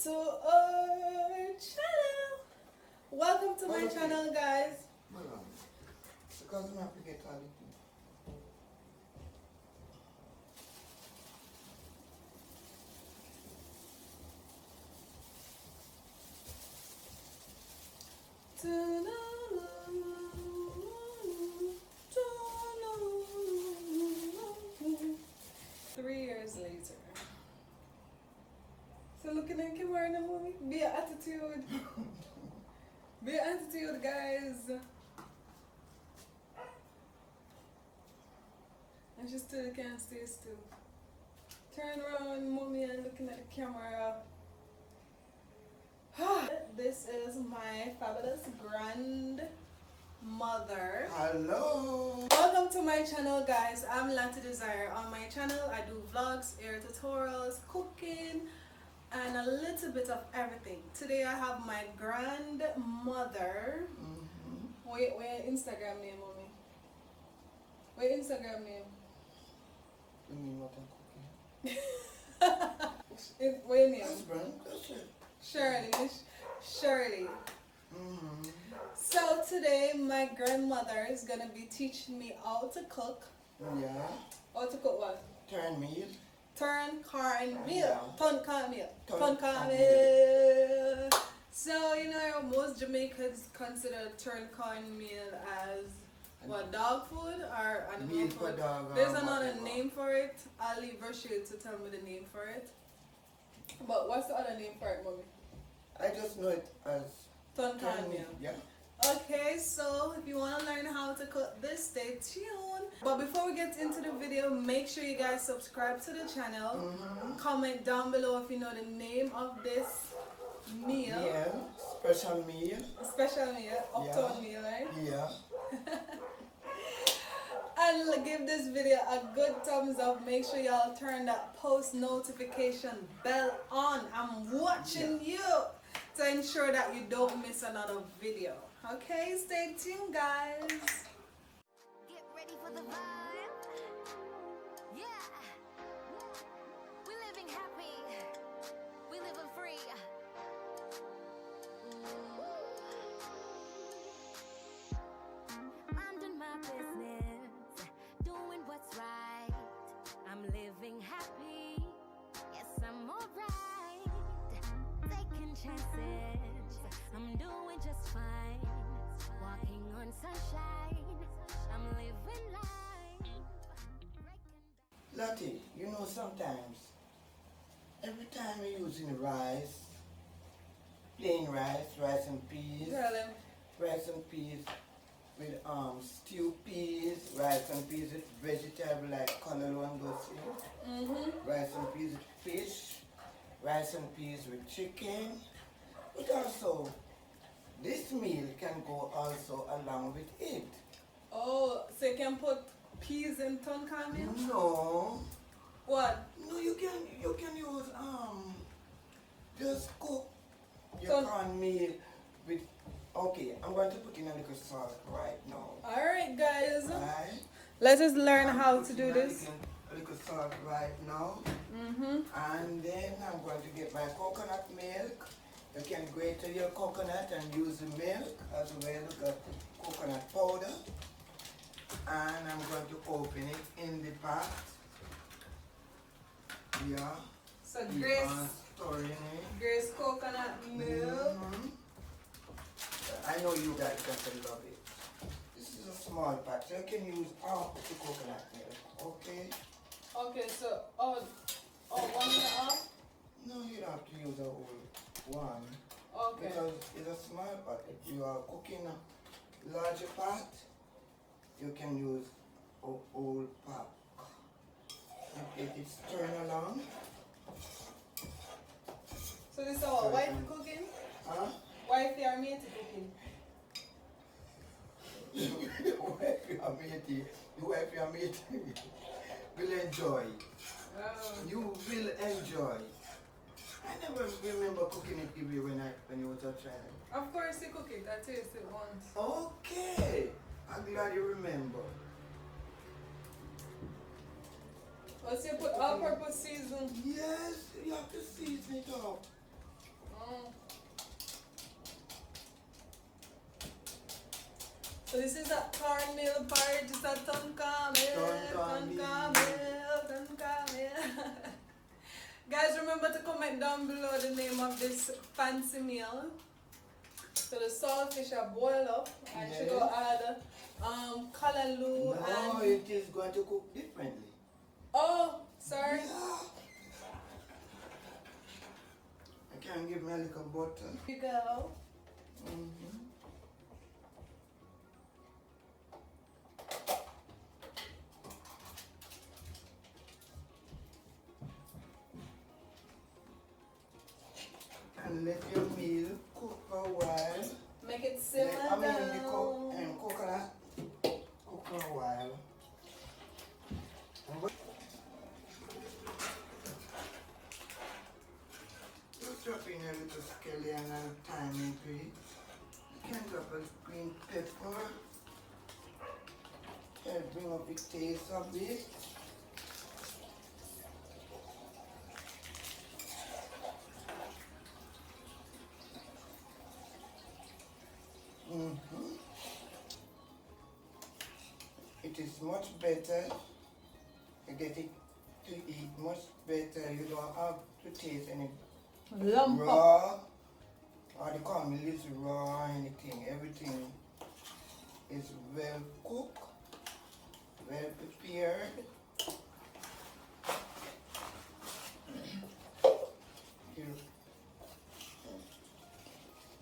to our channel. Welcome to my channel, guys. Because I'm not forget all the things. Years later. So looking at camera in the movie, be an attitude. Be an attitude, guys. And she still can't stay still. Turn around, mommy, and looking at the camera. This is my fabulous grandmother. Hello. Welcome to my channel, guys. I'm Lattydesire. On my channel, I do vlogs, air tutorials, cooking, and a little bit of everything. Today I have my grandmother. Wait, Instagram name, mommy? Wait, Instagram name? You mean what I'm cooking? What your name? Husband. Shirley. So today my grandmother is gonna be teaching me how to cook. Yeah. How to cook what? Cornmeal. Cornmeal. Yeah. Cornmeal. So you know most Jamaicans consider cornmeal as what, dog food or animal Meat food? for dog. There's another name for it. I'll leave Rashid to tell me the name for it. But what's the other name for it, mommy? I just know it as Cornmeal. Yeah. Okay, so if you want to learn how to cook this, stay tuned. But before we get into the video, make sure you guys subscribe to the channel. Comment down below if you know the name of this meal. Yeah. Special meal. Special meal, uptown meal, right? Yeah. And give this video a good thumbs up. Make sure y'all turn that post notification bell on. I'm watching you to ensure that you don't miss another video. Okay, stay tuned, guys. Get ready for the vibe. Yeah. We living happy. We living free. Minding my business, doing what's right. I'm living happy. Yes, I'm alright. Taking chances. I'm doing just fine. Walking on sunshine. I'm living life. Lottie, you know sometimes, every time you're using rice, plain rice and peas, Darling. rice and peas with stewed peas, rice and peas with vegetable like color one those, rice and peas with fish, rice and peas with chicken. But also, this meal can go also along with it. Oh, so you can put peas in cornmeal? No. What? No, you can use just cook your cornmeal with. Okay, I'm going to put in a little salt right now. Alright, guys. Right? Let us learn how to do this. A little salt right now. And then I'm going to get my coconut milk. You can grate your coconut and use the milk as well as coconut powder. And I'm going to open it in the pot. Yeah. So Keep on stirring it. Grace coconut milk. I know you guys gonna love it. This is a small pot, so you can use half the coconut milk, okay? Okay, so one and a half? No, you don't have to use a whole one. Okay. Because it's a small pot. If you are cooking a larger pot, you can use a whole pot. It's turn along. So this is our wife cooking? Huh? Wife or mate cooking? The wife your mate will enjoy. You will enjoy. I never remember cooking it give you when you was a child. Of course you cook it. I taste it once. Okay. I'm glad you remember. Once you put all-purpose season. Yes, you have to season it up So this is a cornmeal porridge. It's a Cornmeal. Guys, remember to comment down below the name of this fancy meal. So the saltfish are boiled up. I should go add kalaloo No, and... it is going to cook differently. Oh, sorry. Yeah. I can give me a little butter. Here you go. And let your meal cook for a while. Make it simmer The down. coconut cook for a while. Just drop in a little scallion and thyme into it. You can drop a green pepper. Bring up the taste of it. It is much better. You get it to eat much better. You don't have to taste any Lump up. raw or the cornmeal is raw or anything. Everything is well cooked, well prepared.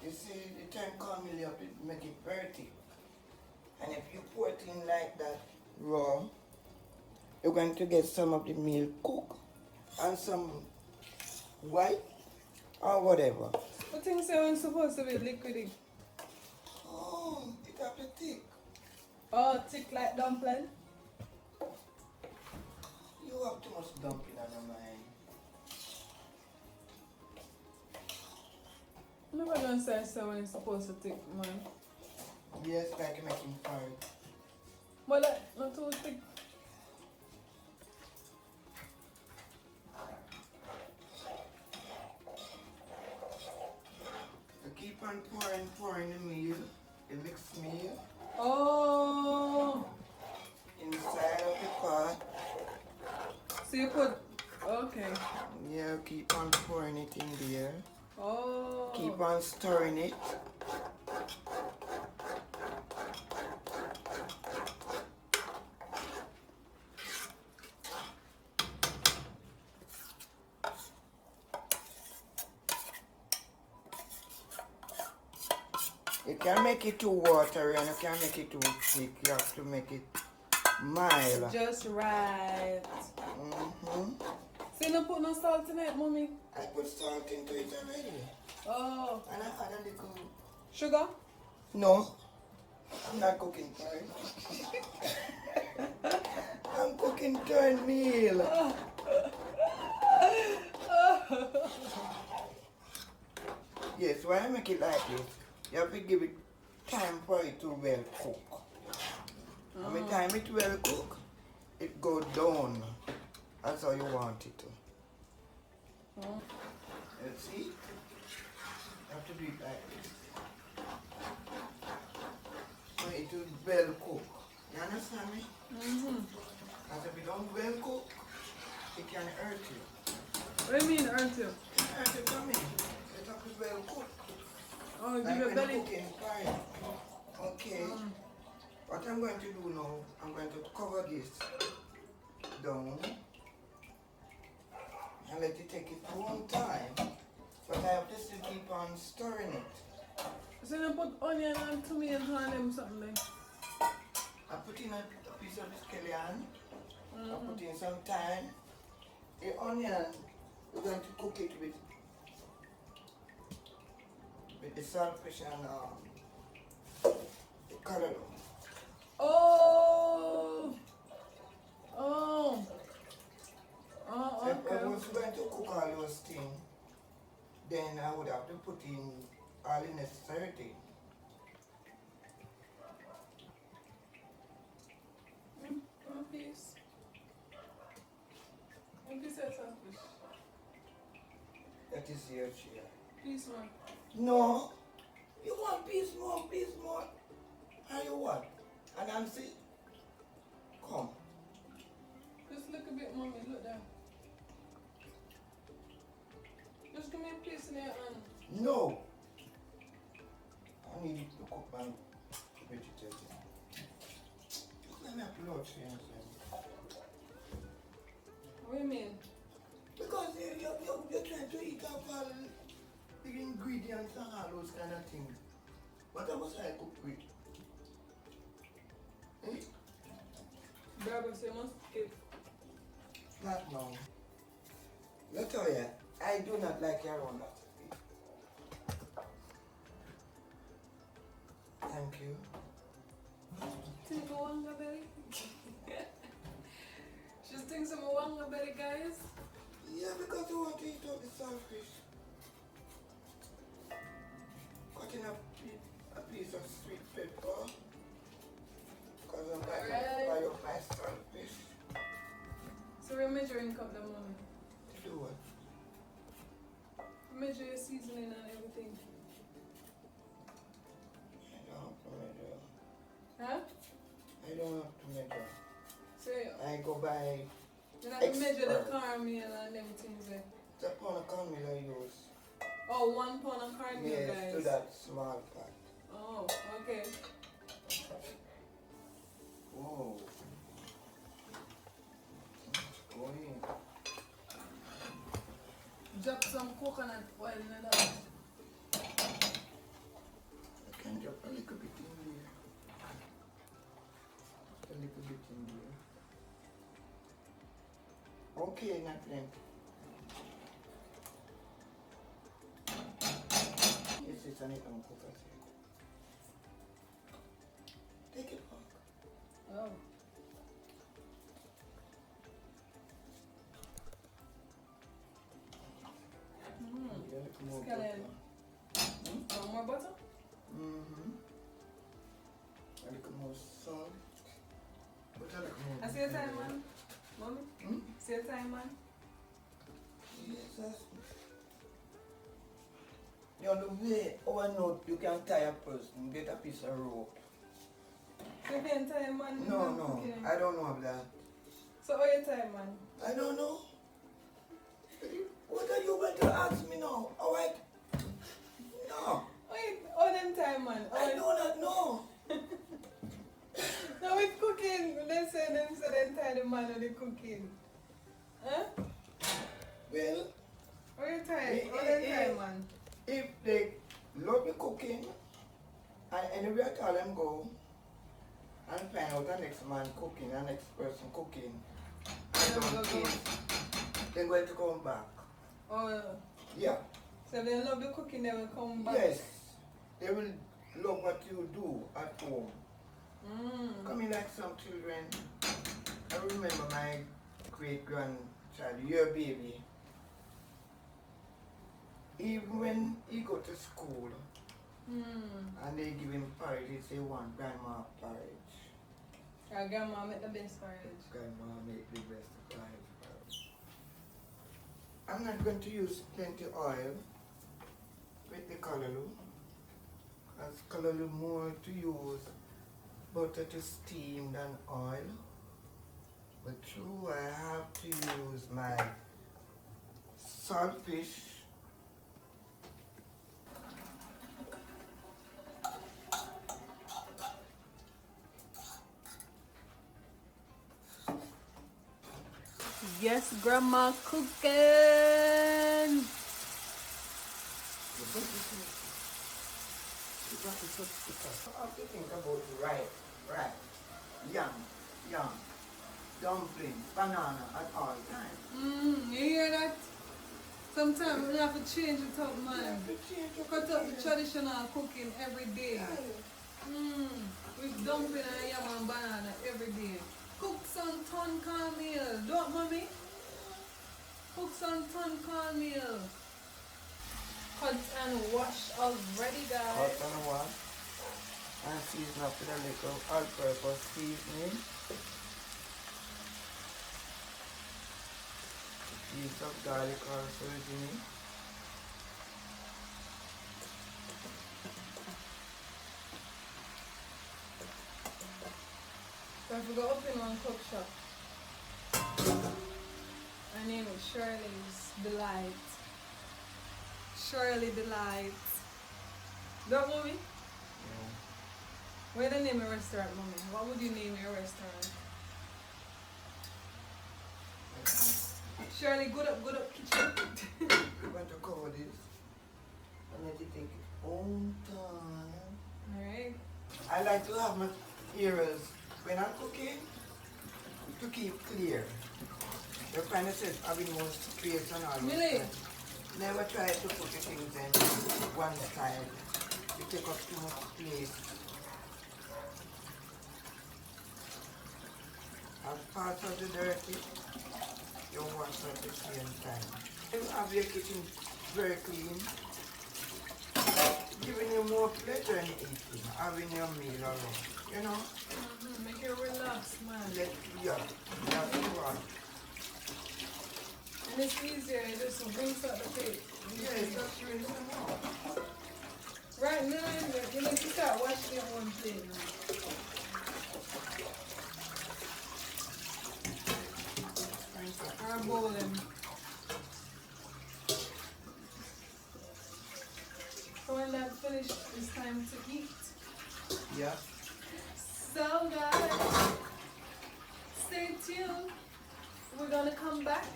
You see, the time cornmeal up, it make it earthy. And if you pour it in like that raw, you're going to get some of the meal cooked and some white or whatever. What things say when supposed to be liquidy? Oh, it have to thick. Oh, thick like dumpling? You have too much dumpling on your mind. Never done say so when it's supposed to thick, man. Yes, like making fries. But like, not too thick. So keep on pouring the meal, the mixed meal, Oh, inside of the pot. so you put, okay. Yeah, keep on pouring it in there. Oh. Keep on stirring it. You can't make it too watery and you can't make it too thick. You have to make it mild. Just right. So you don't put no salt in it, mommy? I put salt into it already. Oh. And I add a little... Sugar? No. I'm not cooking corn. I'm cooking cornmeal. Yes, when I make it like this, you have to give it time for it to well cook. And by the time it well cook, it go down. That's how you want it to. You see? You have to do it like this. So it will well cook. You understand me? Because if it don't well cook, it can hurt you. What do you mean hurt you? It can hurt your tummy. It have to be well cooked. Oh, Like give your when belly. cooking fire. Okay. What I'm going to do now, I'm going to cover this down and let it take its own time. But I have to still keep on stirring it. So you put onion and tomatoes and them something like. I put in a piece of scallion. I put in some thyme. The onion, we're going to cook it with the saltfish and the color. Oh. Oh. Oh, So if I okay. was going to cook all those things, then I would have to put in all the necessary things. One piece. One piece of saltfish. That is your chair. Piece one. No. You want piece more, piece more. How you want? And I'm see. Come. Just look a bit, mommy. Look there. Just give me a piece in your hand. No. I need it to cook my vegetables. Let me upload here inside. What do you mean? Because you're trying to eat up all the ingredients and all those kind of things. What else I cook with? Hmm? Bible say must skip. Not now. Latoya, I do not like your own that. Thank you. Think of wanga belly? She's thinking some wanga belly, guys. Yeah, because you want to eat all the saltfish. Cutting a piece of sweet pepper. Because I'm like, Alright. buy up my saltfish. So we're measuring cup the moment. To do what? Measure your seasoning and everything. I don't have to measure. Huh? I don't have to measure. So I go by you have to measure the expert. cornmeal and everything there. It's a pound of cornmeal I use. Oh, 1 pound of cornmeal, Yes, guys. to that small pot. Oh, okay. Oh. Go in. Drop some coconut oil in that. I can drop a little bit in there. Just a little bit in there. Okay, Natalie. Yes, it's a little coconut. Take it back. Oh. Yeah, a little more Scallion. butter. More butter? Mm-hmm. A little more salt. Put a little more. I see your time, man. Mommy? Hmm? See your time, man. Yes, that's... You know, the way our note you can tie a person, get a piece of rope. So you can time, man. No, no, I don't know of that. So how you time, man? I don't know. What are you going to ask me now? Oh, I... No, Wait, all them time, man. I do not know. Now with cooking, they say them tie the man on the cooking. Huh? Well, How you time? All them time, man. if they love the cooking, and anywhere I tell them go, and find out the next man cooking, the next person cooking, and don't taste, they're going to come back. Oh, Yeah. so if they love the cooking, they will come back. Yes. They will love what you do at home. Coming like some children. I remember my great grandchild, your baby. Even when he go to school and they give him porridge, he say want grandma porridge. Our grandma make the best porridge. Grandma make the best porridge. I'm not going to use plenty oil with the callaloo. As callaloo more to use butter to steam than oil. But true, I have to use my saltfish. Yes, grandma cooking. I have to think about rice, yam, dumpling, banana at all times. You hear that? Sometimes we have to change it up, man. Cut up the traditional cooking every day. With dumpling and yam and banana every day. Cook some ton cornmeal, don't mommy? Cook some ton cornmeal. Cut and wash already, guys. Cut and wash. And season up with a little all-purpose seasoning. A piece of garlic also is in it. if we go open one cook shop. Her name is Shirley's Delight. Shirley Delight. That movie? Yeah. Where the name of your restaurant, mommy? What would you name your restaurant? Shirley, good up kitchen. You want to cover this? And let it take its own time. Alright. I like to have my ears when I'm cooking to keep clear. The kind of says having more space and all. Really? Never try to put the things in one side. You take up too much place. As part of the dirty, you want at the same time. You have your kitchen very clean. Giving you more pleasure in eating, having your meal alone. You know? Make you relax, man. Yeah, that's the one. And it's easier, it just brings up the plate. Yes, that's really small. Right now, you need to start washing your own plate now. Or bowling. So when that's finished, it's time to eat. Yeah. So guys, stay tuned. We're gonna come back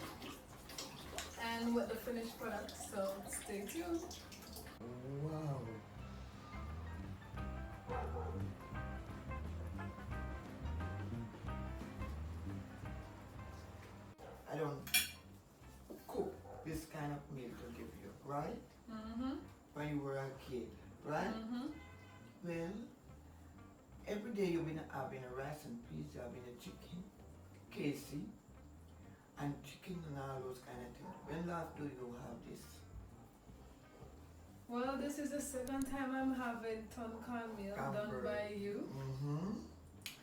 and with the finished product. So stay tuned. Wow. I don't cook this kind of meal to give you, right? When you were a kid, right? Well, every day you've been having a rice and peas, having a chicken, casey, and chicken and all those kind of things. When last do you have this? Well, this is the second time I'm having ton cornmeal done by you.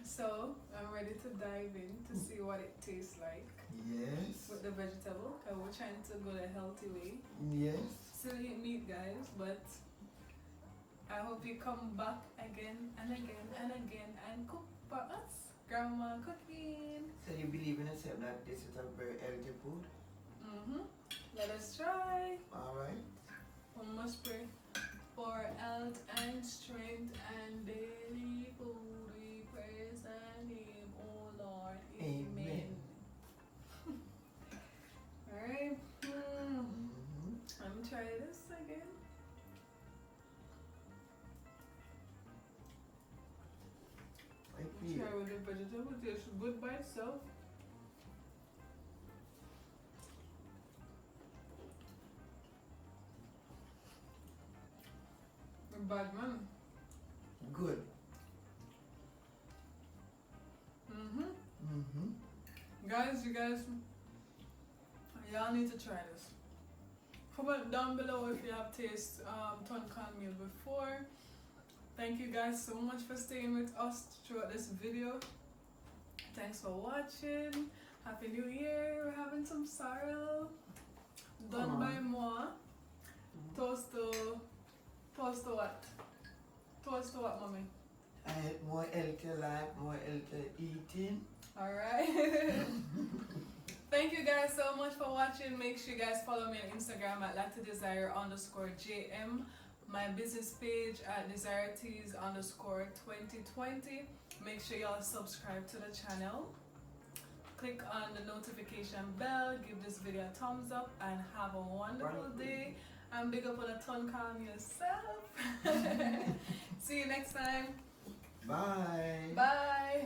So I'm ready to dive in to see what it tastes like. Yes. With the vegetable, because we're trying to go the healthy way. Yes. Still eat meat, guys, but I hope you come back again and again and again and cook for us. Grandma cooking. So you believe in yourself that this is a very healthy food? Let us try. Alright. We must pray for health and strength and daily food. We praise thy name, oh Lord. Amen. Alright. I'm try this again. I feel. Try with the vegetable. It tastes good by itself. Bad man. Good. Guys, y'all need to try this. Comment down below if you have tasted ton cornmeal before. Thank you guys so much for staying with us throughout this video. Thanks for watching. Happy New Year. We're having some sorrel done by moi. Toast to what? Toast to what, mommy? I had more healthy life, more healthy eating. Alright. Thank you guys so much for watching. Make sure you guys follow me on Instagram at Lattydesire_JM. My business page at DesireTees_2020. Make sure y'all subscribe to the channel. Click on the notification bell. Give this video a thumbs up and have a wonderful day. And big up on a ton calm yourself. See you next time. Bye. Bye.